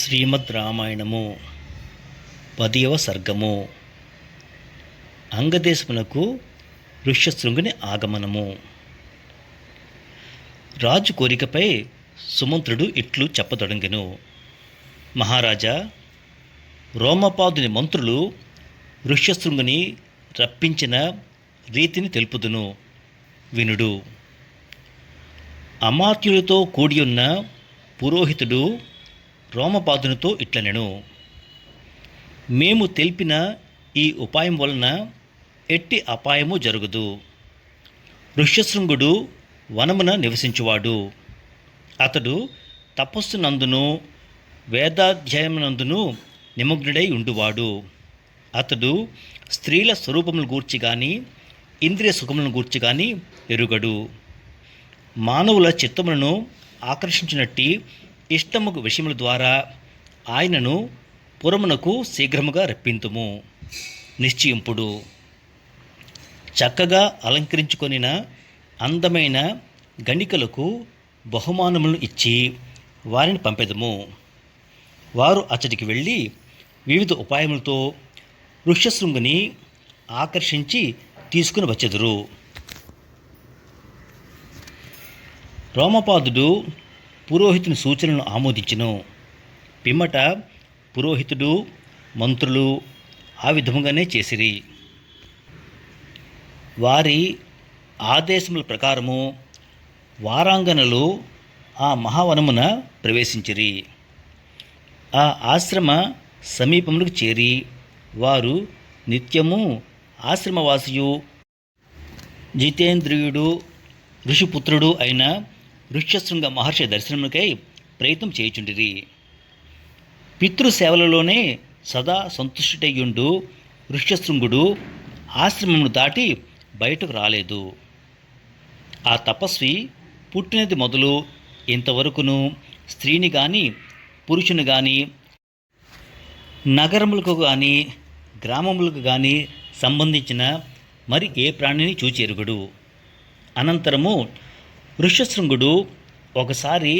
శ్రీమద్ రామాయణము 10వ సర్గము. అంగదేశమునకు ఋష్యశృంగుని ఆగమనము. రాజు కోరికపై సుమంత్రుడు ఇట్లు చెప్పతొడంగెను. మహారాజా, రోమపాదుని మంత్రులు ఋష్యశృంగుని రప్పించిన రీతిని తెలుపుదును, వినుడు. అమాత్యులతో కూడియున్న పురోహితుడు రోమపాదునితో ఇట్లనెను. మేము తెలిపిన ఈ ఉపాయం వలన ఎట్టి అపాయము జరుగుదు. ఋష్యశృంగుడు వనమున నివసించువాడు. అతడు తపస్సునందును వేదాధ్యాయమునందును నిమగ్నుడై ఉండువాడు. అతడు స్త్రీల స్వరూపములను గూర్చి గాని ఇంద్రియ సుఖములను గూర్చి గాని ఎరుగడు. మానవుల చిత్తములను ఆకర్షించినట్టి ఇష్టముకు విషయముల ద్వారా ఆయనను పురమునకు శీఘ్రముగా రప్పింతుము. నిశ్చయింపుడు. చక్కగా అలంకరించుకొనిన అందమైన గణికలకు బహుమానములను ఇచ్చి వారిని పంపెదము. వారు అచ్చటికి వెళ్ళి వివిధ ఉపాయములతో ఋష్యశృంగుని ఆకర్షించి తీసుకుని వచ్చెదరు. రోమపాదుడు పురోహితుని సూచనలను ఆమోదించెను. పిమ్మట పురోహితుడు మంత్రులు ఆ విధముగానే చేసిరి. వారి ఆదేశముల ప్రకారము వారాంగణలు ఆ మహావనమున ప్రవేశించిరి. ఆ ఆశ్రమ సమీపములకు చేరి వారు నిత్యము ఆశ్రమవాసియు జితేంద్రియుడు ఋషిపుత్రుడు అయిన ఋష్యశృంగ మహర్షి దర్శనముకై ప్రయత్నం చేయుచుండిరి. పితృసేవలలోనే సదా సంతుష్టుడయ్యుండు ఋష్యశృంగుడు ఆశ్రమమును దాటి బయటకు రాలేదు. ఆ తపస్వి పుట్టినది మొదలు ఇంతవరకును స్త్రీని గాని పురుషుని గాని నగరములకు గాని గ్రామములకు గాని సంబంధించిన మరి ఏ ప్రాణిని చూచి ఎరుగడు. అనంతరము ఋష్యశృంగుడు ఒకసారి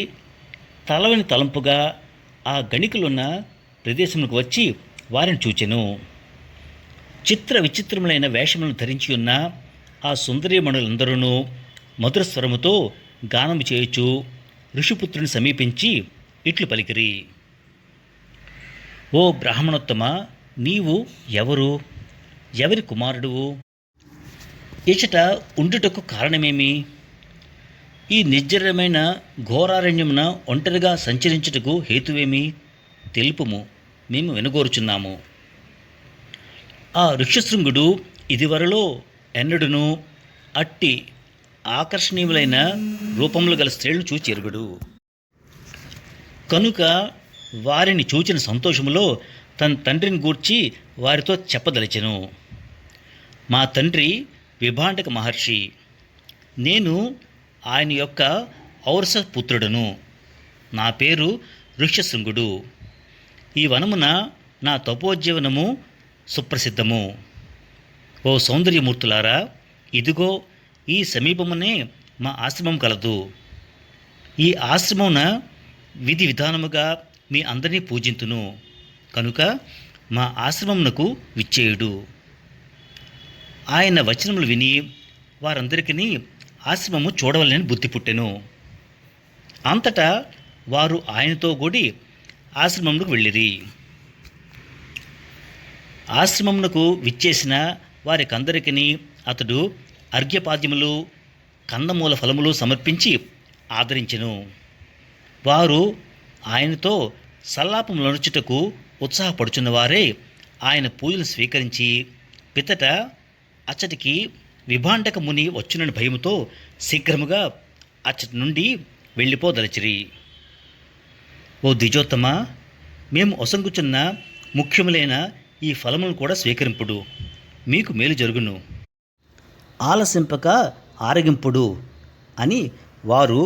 తలవని తలంపుగా ఆ గణికలున్న ప్రదేశములకు వచ్చి వారిని చూచెను. చిత్ర విచిత్రములైన వేషములను ధరించి ఉన్న ఆ సుందరీమణులందరూ మధుర స్వరముతో గానము చేయుచు ఋషిపుత్రుని సమీపించి ఇట్లు పలికిరి. ఓ బ్రాహ్మణోత్తమ, నీవు ఎవరు? ఎవరి కుమారుడువు? ఇచట ఉండుటకు కారణమేమి? ఈ నిర్జరమైన ఘోరారణ్యమున ఒంటరిగా సంచరించుటకు హేతువేమి? తెలుపుము, మేము వినగోరుచున్నాము. ఆ ఋష్యశృంగుడు ఇదివరలో ఎన్నడును అట్టి ఆకర్షణీయులైన రూపములు గల స్త్రీలను చూచి ఎరుగడు. కనుక వారిని చూచిన సంతోషములో తన తండ్రిని గూర్చి వారితో చెప్పదలిచెను. మా తండ్రి విభాండక మహర్షి, నేను ఆయన యొక్క ఔరస పుత్రుడను. నా పేరు ఋష్యశృంగుడు. ఈ వనమున నా తపోజీవనము సుప్రసిద్ధము. ఓ సౌందర్యమూర్తులారా, ఇదిగో ఈ సమీపమునే మా ఆశ్రమం కలదు. ఈ ఆశ్రమమున విధి విధానముగా మీ అందరినీ పూజింతును. కనుక మా ఆశ్రమమునకు విచ్చేయుడు. ఆయన వచనములు విని వారందరికీ ఆశ్రమము చూడవలనని బుద్ధి పుట్టెను. అంతటా వారు ఆయనతో కూడి ఆశ్రమమునకు వెళ్ళిరి. ఆశ్రమమునకు విచ్చేసిన వారికందరికీ అతడు అర్ఘ్యపాద్యములు కందమూల ఫలములు సమర్పించి ఆదరించెను. వారు ఆయనతో సల్లాపములనుచుటకు ఉత్సాహపడుచున్నవారే ఆయన పూజలు స్వీకరించి పితట అచ్చటికి విభాండక ముని వచ్చునని భయముతో శీఘ్రముగా అచ్చటి నుండి వెళ్ళిపోదలచిరి. ఓ ద్విజోత్తమ, మేము ఒసంగుచున్న ముఖ్యములైన ఈ ఫలములను కూడా స్వీకరింపుడు, మీకు మేలు జరుగును. ఆలసింపక ఆరగింపుడు అని వారు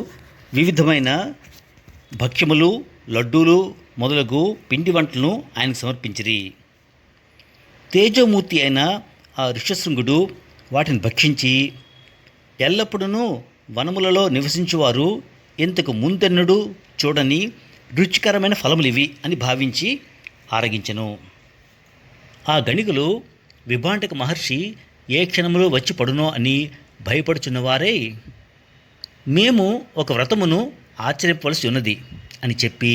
వివిధమైన భక్ష్యములు, లడ్డూలు మొదలగు పిండి వంటలను ఆయనకు సమర్పించిరి. తేజోమూర్తి అయిన ఆ ఋష్యశృంగుడు వాటిని భక్షించి, ఎల్లప్పుడూ వనములలో నివసించువారు ఇంతకు ముందెన్నడూ చూడని రుచికరమైన ఫలములివి అని భావించి ఆరగించెను. ఆ గణికులు విభాండక మహర్షి ఏ క్షణంలో వచ్చి పడునో అని భయపడుచున్నవారై, మేము ఒక వ్రతమును ఆచరింపవలసి ఉన్నది అని చెప్పి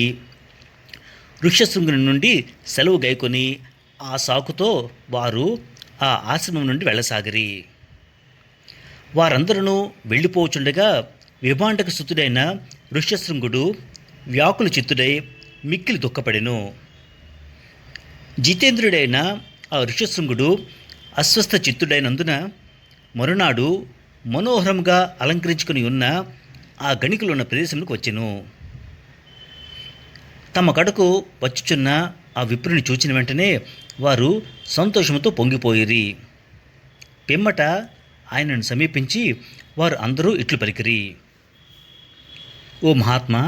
ఋష్యశృంగుని నుండి సెలవు గైకొని ఆ సాకుతో వారు ఆ ఆశ్రమం నుండి వెళ్ళసాగిరి. వారందరూ వెళ్ళిపోచుండగా విభాండక సుతుడైన ఋష్యశృంగుడు వ్యాకుల చిత్తుడై మిక్కిలి దుఃఖపడెను. జితేంద్రుడైన ఆ ఋష్యశృంగుడు అస్వస్థ చిత్తుడైనందున మరునాడు మనోహరంగా అలంకరించుకుని ఉన్న ఆ గణికులు ఉన్న ప్రదేశంలోకి వచ్చెను. తమ కడకు వచ్చుచున్న ఆ విప్రుని చూచిన వెంటనే వారు సంతోషంతో పొంగిపోయిరి. పిమ్మట ఆయనను సమీపించి వారు అందరూ ఇట్లు పలికిరి, ఓ మహాత్మా,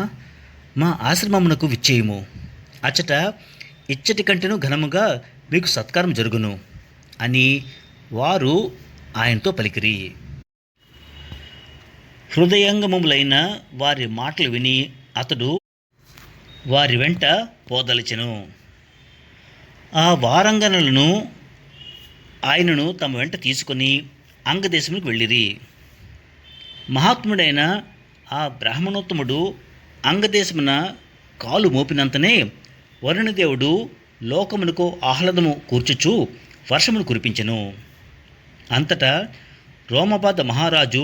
మా ఆశ్రమమునకు విచ్చేయుము. అచ్చట ఇచ్చటి కంటెను ఘనముగా మీకు సత్కారం జరుగును అని వారు ఆయనతో పలికిరి. హృదయంగములైన వారి మాటలు విని అతడు వారి వెంట పోదలిచెను. ఆ వారంగనలను ఆయనను తమ వెంట తీసుకొని అంగదేశములకు వెళ్ళిరి. మహాత్ముడైన ఆ బ్రాహ్మణోత్తముడు అంగదేశమున కాలు మోపినంతనే వరుణదేవుడు లోకమునకు ఆహ్లాదము కూర్చుచు వర్షమును కురిపించెను. అంతటా రోమపాద మహారాజు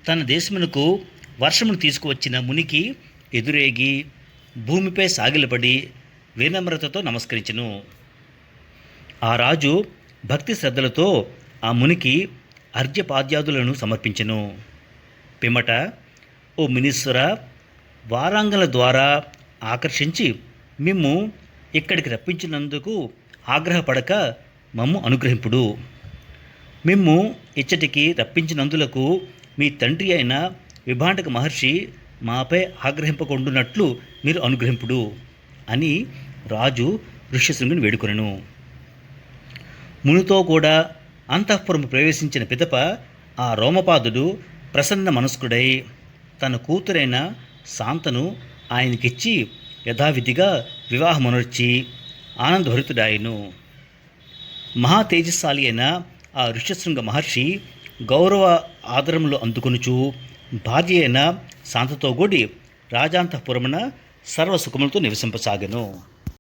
తన దేశమునకు వర్షమును తీసుకువచ్చిన మునికి ఎదురేగి భూమిపై సాగిలపడి వినమ్రతతో నమస్కరించెను. ఆ రాజు భక్తి శ్రద్ధలతో ఆ మునికి అర్ఘ్యపాద్యాదులను సమర్పించెను. పిమ్మట, ఓ మునీశ్వర, వారాంగల ద్వారా ఆకర్షించి మిమ్ము ఇక్కడికి రప్పించినందుకు ఆగ్రహపడక మమ్ము అనుగ్రహింపుడు. మిమ్ము ఇచ్చటికి రప్పించినందులకు మీ తండ్రి అయిన విభాండక మహర్షి మాపై ఆగ్రహింపకుండునట్లు మీరు అనుగ్రహింపుడు అని రాజు ఋష్యశృంగుని వేడుకొనెను. మునితో కూడా అంతఃపురము ప్రవేశించిన పిదప ఆ రోమపాదుడు ప్రసన్న మనస్కుడై తన కూతురైన శాంతను ఆయనకిచ్చి యథావిధిగా వివాహమునర్చి ఆనందభరితుడాయను. మహా తేజస్శాలి అయిన ఆ ఋష్యశృంగ మహర్షి గౌరవ ఆదరములు అందుకొనుచు భార్య అయిన శాంతతో కూడి రాజాంతఃపురమున సర్వసుఖములతో నివసింపసాగెను.